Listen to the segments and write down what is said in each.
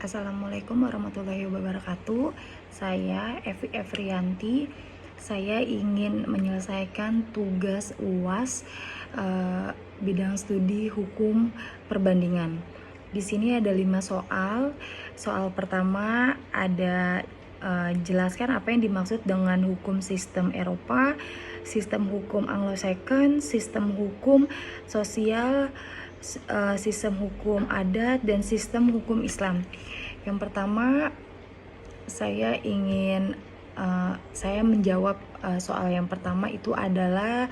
Assalamualaikum warahmatullahi wabarakatuh. Saya Evi Evrianti. Saya ingin menyelesaikan tugas UAS bidang studi hukum perbandingan. Di sini ada 5 soal. Soal pertama ada jelaskan apa yang dimaksud dengan hukum sistem Eropa, sistem hukum Anglo-Saxon, sistem hukum sosial, sistem hukum adat, dan sistem hukum Islam. Yang pertama, saya menjawab soal yang pertama itu adalah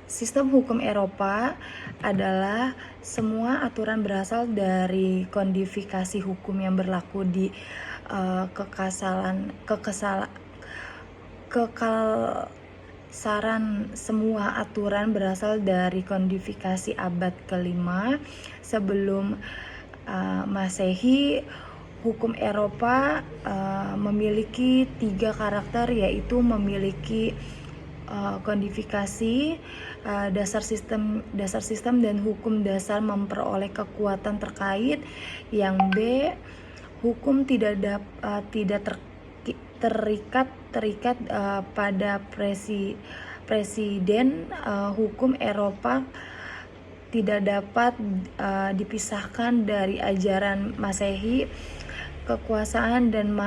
sistem hukum Eropa adalah semua aturan berasal dari kodifikasi hukum yang berlaku di kekalasaran semua aturan berasal dari kodifikasi abad ke-5 sebelum Masehi. Hukum Eropa memiliki 3 karakter, yaitu memiliki kodifikasi, dasar sistem dan hukum dasar memperoleh kekuatan terkait. Yang B, hukum tidak terikat pada presiden. Hukum Eropa tidak dapat dipisahkan dari ajaran Masehi. Kekuasaan dan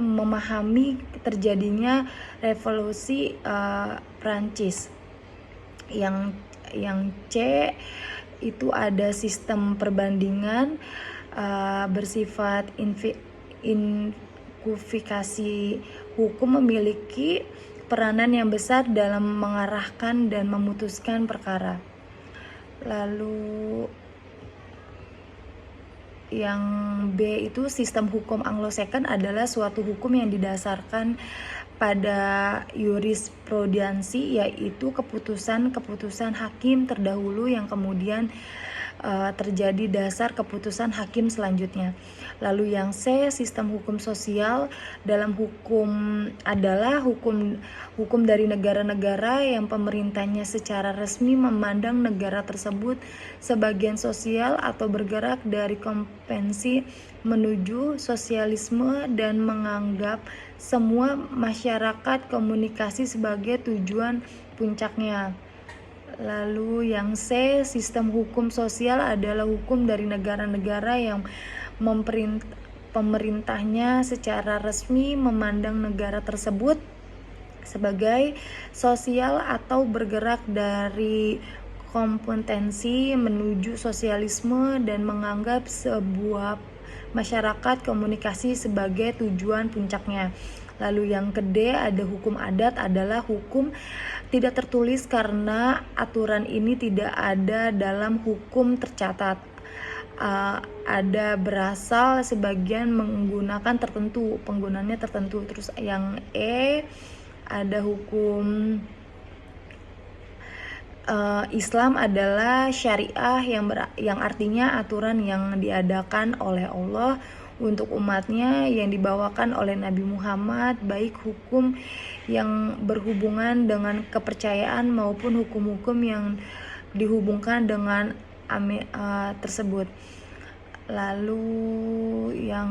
memahami terjadinya revolusi Prancis. Yang C itu ada sistem perbandingan bersifat inkufikasi. Hukum memiliki peranan yang besar dalam mengarahkan dan memutuskan perkara. Lalu yang B itu sistem hukum Anglo-Saxon adalah suatu hukum yang didasarkan pada jurisprudensi, yaitu keputusan hakim terdahulu yang kemudian terjadi dasar keputusan hakim selanjutnya. Lalu yang C, sistem hukum sosial dalam hukum adalah hukum dari negara-negara yang pemerintahnya secara resmi memandang negara tersebut sebagian sosial atau bergerak dari konvensi menuju sosialisme dan menganggap semua masyarakat komunikasi sebagai tujuan puncaknya. Lalu yang C, sistem hukum sosial adalah hukum dari negara-negara yang pemerintahnya secara resmi memandang negara tersebut sebagai sosial atau bergerak dari kompetensi menuju sosialisme dan menganggap sebuah masyarakat komunikasi sebagai tujuan puncaknya. Lalu yang kedua ada hukum adat, adalah hukum tidak tertulis karena aturan ini tidak ada dalam hukum tercatat. Ada berasal sebagian menggunakan tertentu, penggunaannya tertentu. Terus yang E ada hukum Islam adalah syariah yang artinya aturan yang diadakan oleh Allah untuk umatnya yang dibawakan oleh Nabi Muhammad, baik hukum yang berhubungan dengan kepercayaan maupun hukum-hukum yang dihubungkan dengan tersebut. Lalu yang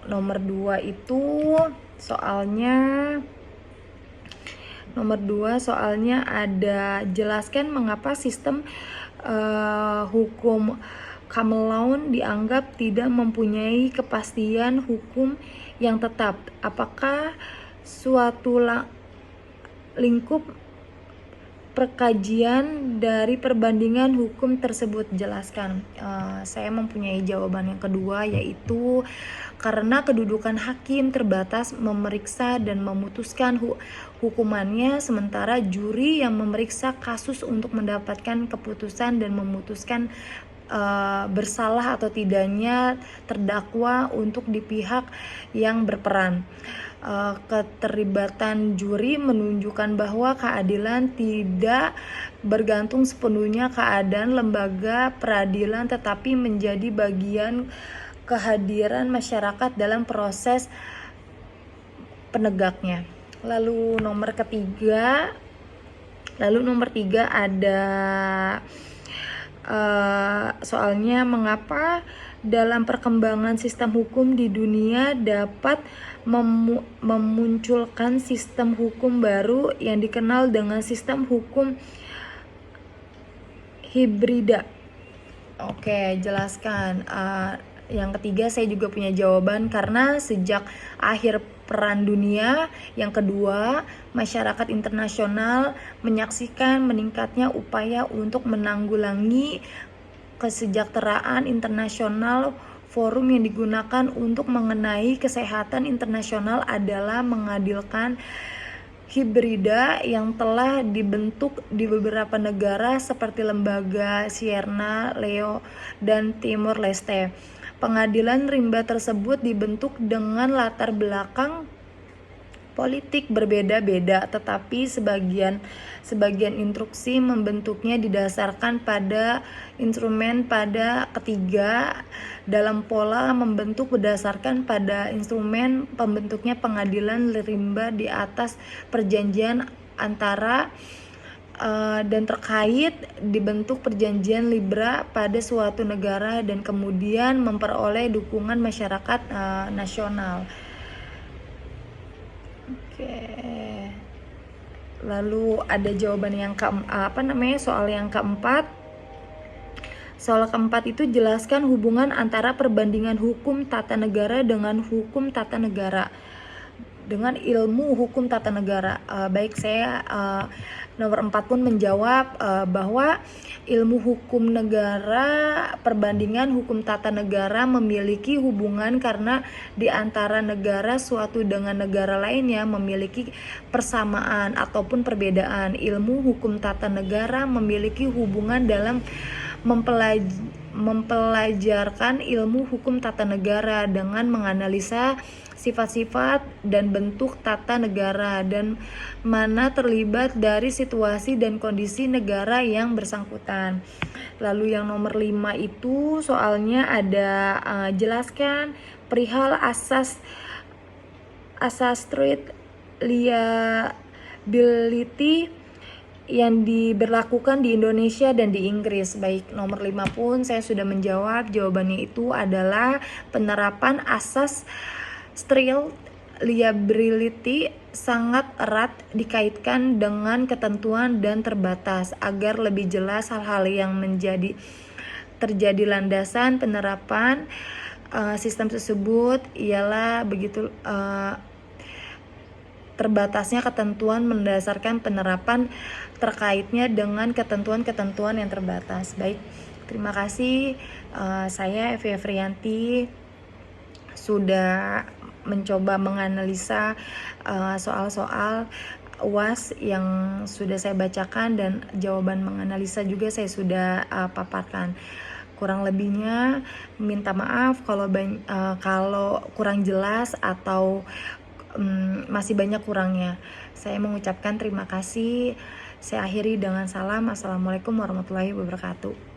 nomor 2 itu soalnya ada jelaskan mengapa sistem hukum common law dianggap tidak mempunyai kepastian hukum yang tetap. Apakah suatu lingkup perkajian dari perbandingan hukum tersebut? Jelaskan. Saya mempunyai jawaban yang kedua, yaitu karena kedudukan hakim terbatas memeriksa dan memutuskan hukumannya, sementara juri yang memeriksa kasus untuk mendapatkan keputusan dan memutuskan bersalah atau tidaknya terdakwa untuk di pihak yang berperan. Keterlibatan juri menunjukkan bahwa keadilan tidak bergantung sepenuhnya keadaan lembaga peradilan, tetapi menjadi bagian kehadiran masyarakat dalam proses penegaknya. Lalu nomor ketiga Lalu nomor 3 ada soalnya mengapa dalam perkembangan sistem hukum di dunia dapat memunculkan sistem hukum baru yang dikenal dengan sistem hukum hibrida. Oke, jelaskan. Yang ketiga saya juga punya jawaban, karena sejak akhir Perang Dunia yang kedua, masyarakat internasional menyaksikan meningkatnya upaya untuk menanggulangi kesejahteraan internasional. Forum yang digunakan untuk mengenai kesehatan internasional adalah mengadilkan hibrida yang telah dibentuk di beberapa negara seperti Lembaga Sierra Leone dan Timor Leste. Pengadilan rimba tersebut dibentuk dengan latar belakang politik berbeda-beda, tetapi sebagian instruksi membentuknya didasarkan pada instrumen pada ketiga dalam pola membentuk berdasarkan pada instrumen pembentuknya pengadilan rimba di atas perjanjian antara dan terkait dibentuk perjanjian Libra pada suatu negara dan kemudian memperoleh dukungan masyarakat nasional. Oke. Lalu ada jawaban yang soal yang keempat. Soal keempat itu jelaskan hubungan antara perbandingan hukum tata negara dengan hukum tata negara, dengan ilmu hukum tata negara. Baik, saya nomor 4 pun menjawab bahwa ilmu hukum negara, perbandingan hukum tata negara memiliki hubungan karena di antara negara suatu dengan negara lainnya memiliki persamaan ataupun perbedaan. Ilmu hukum tata negara memiliki hubungan dalam mempelajarkan ilmu hukum tata negara dengan menganalisa sifat-sifat dan bentuk tata negara dan mana terlibat dari situasi dan kondisi negara yang bersangkutan. Lalu yang nomor 5 itu soalnya ada jelaskan perihal asas street liability yang diberlakukan di Indonesia dan di Inggris. Baik, nomor 5 pun saya sudah menjawab. Jawabannya itu adalah penerapan asas street liability sangat erat dikaitkan dengan ketentuan dan terbatas. Agar lebih jelas hal-hal yang terjadi landasan penerapan sistem tersebut ialah begitu terbatasnya ketentuan mendasarkan penerapan terkaitnya dengan ketentuan-ketentuan yang terbatas. Baik, terima kasih. Saya Evi Afrianti sudah mencoba menganalisa soal-soal UAS yang sudah saya bacakan dan jawaban menganalisa juga saya sudah paparkan. Kurang lebihnya minta maaf kalau kurang jelas atau masih banyak kurangnya. Saya mengucapkan terima kasih. Saya akhiri dengan salam. Assalamualaikum warahmatullahi wabarakatuh.